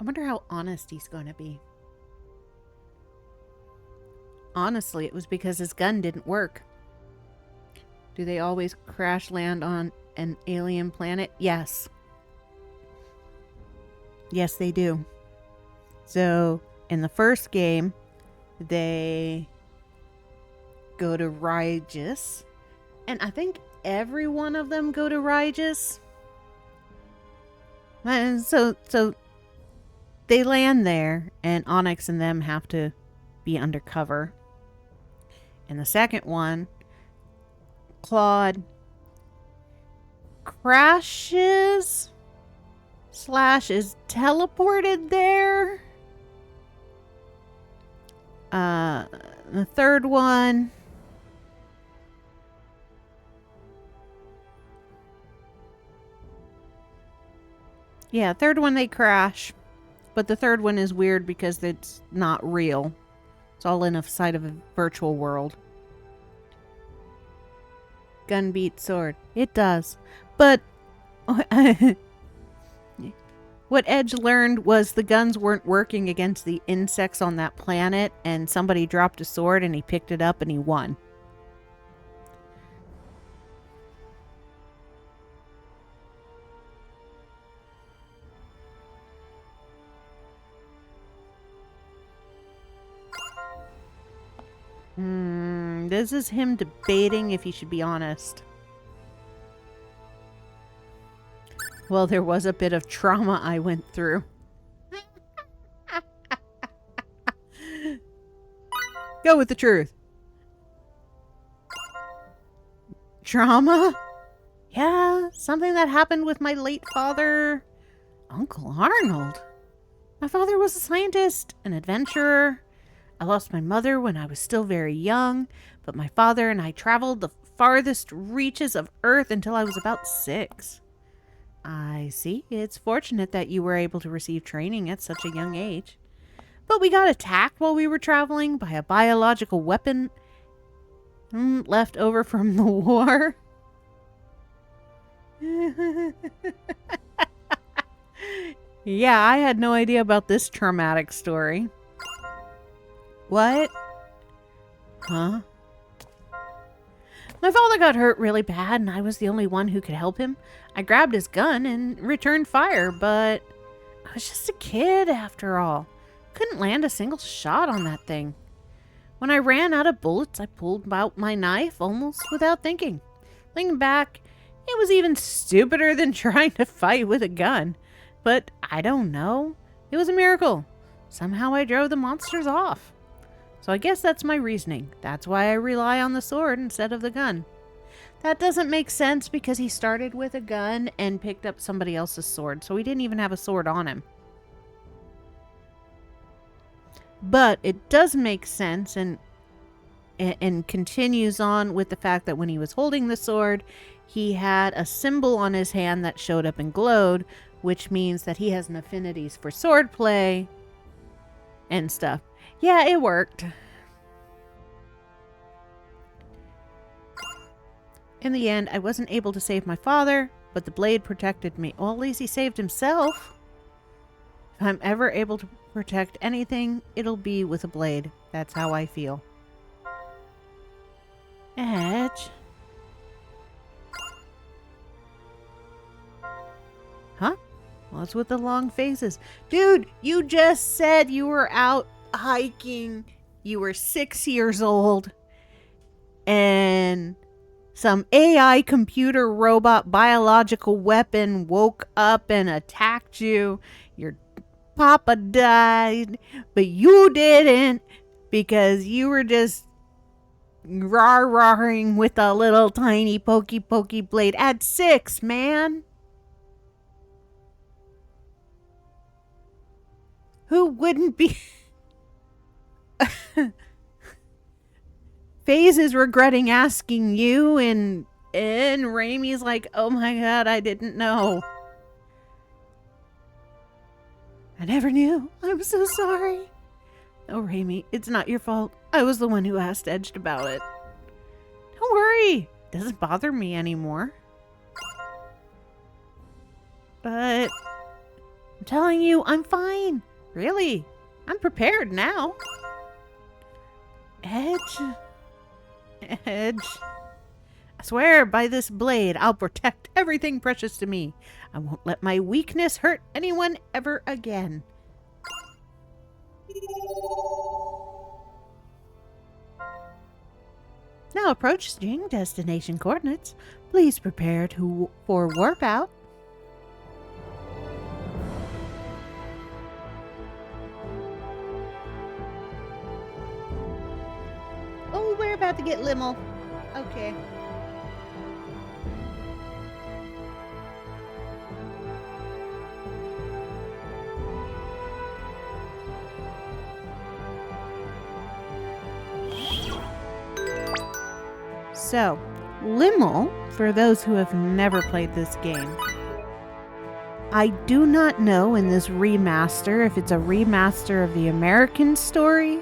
wonder how honest he's going to be. Honestly, it was because his gun didn't work. Do they always crash land on an alien planet? Yes. Yes, they do. So, in the first game, they go to Rygis. And I think every one of them go to Rygis. And so they land there, and Onyx and them have to be undercover. In the second one, Claude crashes / is teleported there. The third one, yeah, third one they crash, but the third one is weird because it's not real. It's all inside of a virtual world. Gun beats sword. It does. But what Edge learned was the guns weren't working against the insects on that planet, and somebody dropped a sword and he picked it up and he won. This is him debating if he should be honest. Well, there was a bit of trauma I went through. Go with the truth. Trauma? Yeah, something that happened with my late father, Uncle Arnold. My father was a scientist, an adventurer. I lost my mother when I was still very young, but my father and I traveled the farthest reaches of Earth until I was about 6. I see. It's fortunate that you were able to receive training at such a young age. But we got attacked while we were traveling by a biological weapon left over from the war. Yeah, I had no idea about this traumatic story. What? Huh? My father got hurt really bad, and I was the only one who could help him. I grabbed his gun and returned fire, but I was just a kid after all. Couldn't land a single shot on that thing. When I ran out of bullets, I pulled out my knife almost without thinking. Thinking back, it was even stupider than trying to fight with a gun. But I don't know. It was a miracle. Somehow I drove the monsters off. So I guess that's my reasoning. That's why I rely on the sword instead of the gun. That doesn't make sense because he started with a gun and picked up somebody else's sword. So he didn't even have a sword on him. But it does make sense and continues on with the fact that when he was holding the sword, he had a symbol on his hand that showed up and glowed, which means that he has an affinities for swordplay and stuff. Yeah, it worked. In the end, I wasn't able to save my father, but the blade protected me. Well, at least he saved himself. If I'm ever able to protect anything, it'll be with a blade. That's how I feel. Edge. Huh? What's with the long faces? Dude, you just said you were out hiking. You were 6 years old. And some AI computer robot biological weapon woke up and attacked you. Your papa died, but you didn't because you were just rah-rahing with a little tiny pokey blade at 6, man. Who wouldn't be? FaZe is regretting asking you, and Ramie's like, oh my god, I didn't know. I never knew. I'm so sorry. Oh, Ramie, it's not your fault. I was the one who asked Edged about it. Don't worry. It doesn't bother me anymore. But I'm telling you, I'm fine. Really. I'm prepared now. Edge. I swear by this blade, I'll protect everything precious to me. I won't let my weakness hurt anyone ever again. Now approaching destination coordinates. Please prepare for warp out. Oh, we're about to get Limmel. Okay. So, Limmel, for those who have never played this game, I do not know in this remaster if it's a remaster of the American story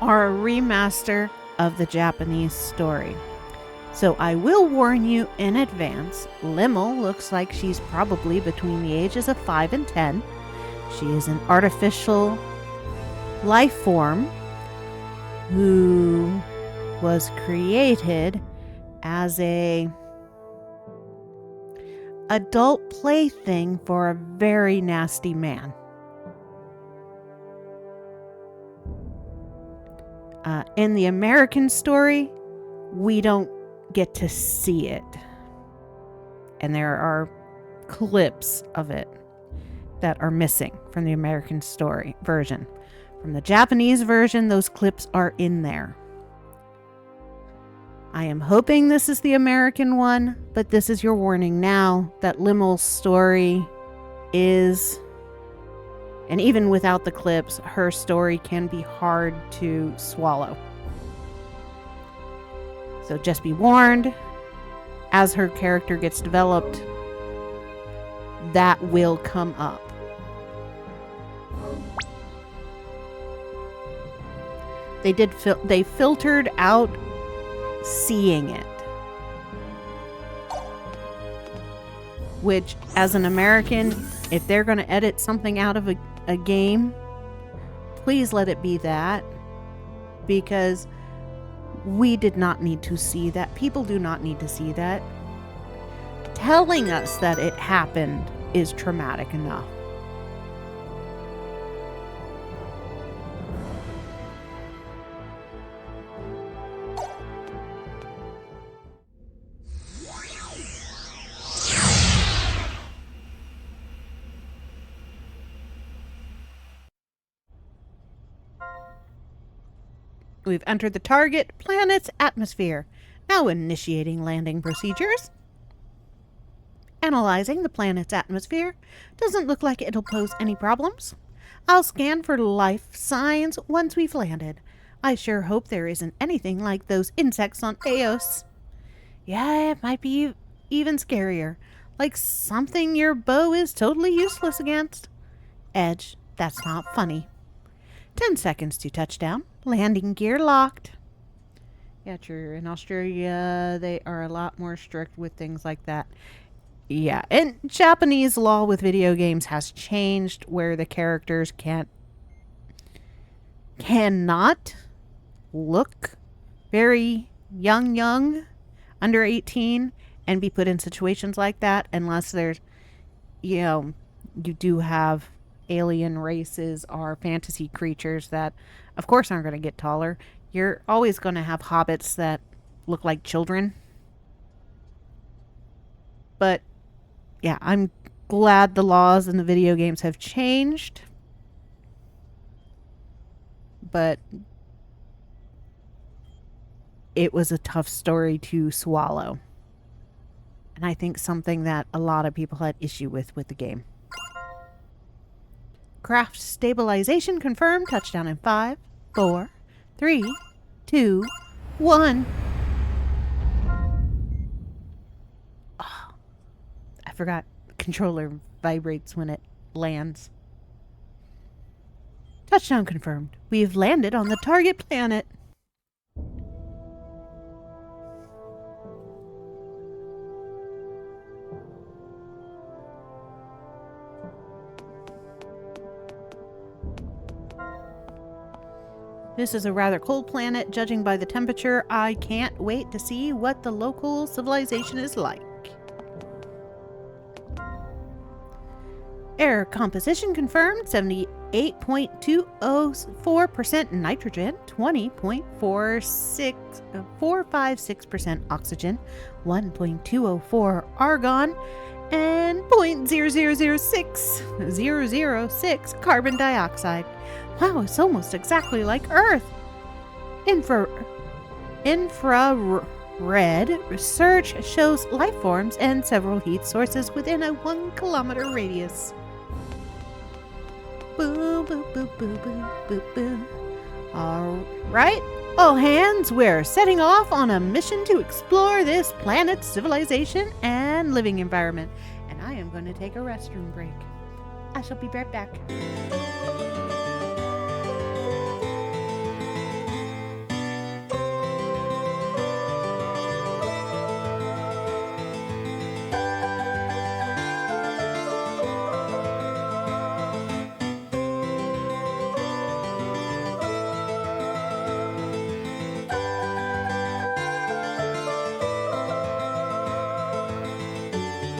or a remaster of the Japanese story. So I will warn you in advance, Limmel looks like she's probably between the ages of 5 and 10. She is an artificial life form who was created as a adult plaything for a very nasty man. In the American story, we don't get to see it. And there are clips of it that are missing from the American story version. From the Japanese version, those clips are in there. I am hoping this is the American one, but this is your warning now that Limmel's story is, and even without the clips, her story can be hard to swallow. So just be warned, as her character gets developed, that will come up. They filtered out seeing it, which as an American, if they're going to edit something out of a game, please let it be that, because we did not need to see that. People do not need to see that. Telling us that it happened is traumatic enough. We've entered the target planet's atmosphere. Now initiating landing procedures. Analyzing the planet's atmosphere. Doesn't look like it'll pose any problems. I'll scan for life signs once we've landed. I sure hope there isn't anything like those insects on Eos. Yeah, it might be even scarier. Like something your bow is totally useless against. Edge, that's not funny. 10 seconds to touchdown. Landing gear locked. Yeah, true. In Australia, they are a lot more strict with things like that. Yeah, and Japanese law with video games has changed where the characters cannot look very young, under 18, and be put in situations like that unless there's, you do have alien races or fantasy creatures that, of course, aren't going to get taller. You're always going to have hobbits that look like children. But, yeah, I'm glad the laws in the video games have changed. But it was a tough story to swallow. And I think something that a lot of people had issue with the game. Craft stabilization confirmed. Touchdown in 5, 4, 3, 2, 1. Oh, I forgot. Controller vibrates when it lands. Touchdown confirmed. We've landed on the target planet. This is a rather cold planet, judging by the temperature. I can't wait to see what the local civilization is like. Air composition confirmed. 78.204% nitrogen, 20.456% oxygen, 1.204 argon, and 0.0006006 carbon dioxide. Wow, it's almost exactly like Earth. Infrared research shows life forms and several heat sources within a 1 kilometer radius. Boo, boo, boo, boo, boo, boo, boo. Alright, all hands, we're setting off on a mission to explore this planet's civilization and living environment. And I am going to take a restroom break. I shall be right back.